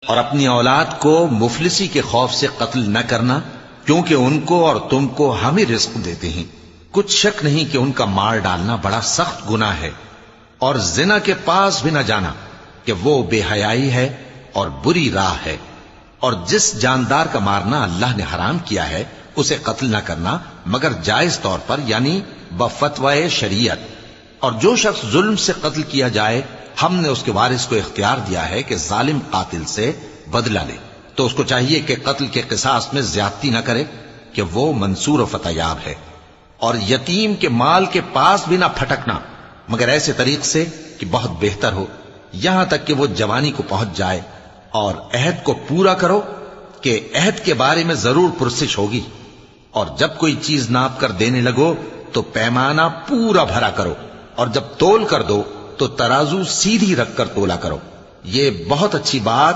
اور اپنی اولاد کو مفلسی کے خوف سے قتل نہ کرنا، کیونکہ ان کو اور تم کو ہم ہی رزق دیتے ہیں۔ کچھ شک نہیں کہ ان کا مار ڈالنا بڑا سخت گناہ ہے، اور زنا کے پاس بھی نہ جانا کہ وہ بے حیائی ہے اور بری راہ ہے۔ اور جس جاندار کا مارنا اللہ نے حرام کیا ہے اسے قتل نہ کرنا مگر جائز طور پر، یعنی بفتوائے شریعت۔ اور جو شخص ظلم سے قتل کیا جائے، ہم نے اس کے وارث کو اختیار دیا ہے کہ ظالم قاتل سے بدلہ لے، تو اس کو چاہیے کہ قتل کے قصاص میں زیادتی نہ کرے کہ وہ منصور و فتح یاب ہے۔ اور یتیم کے مال کے پاس بھی نہ پھٹکنا مگر ایسے طریق سے کہ بہت بہتر ہو، یہاں تک کہ وہ جوانی کو پہنچ جائے۔ اور عہد کو پورا کرو کہ عہد کے بارے میں ضرور پرسش ہوگی۔ اور جب کوئی چیز ناپ کر دینے لگو تو پیمانہ پورا بھرا کرو، اور جب تول کر دو تو ترازو سیدھی رکھ کر تولا کرو۔ یہ بہت اچھی بات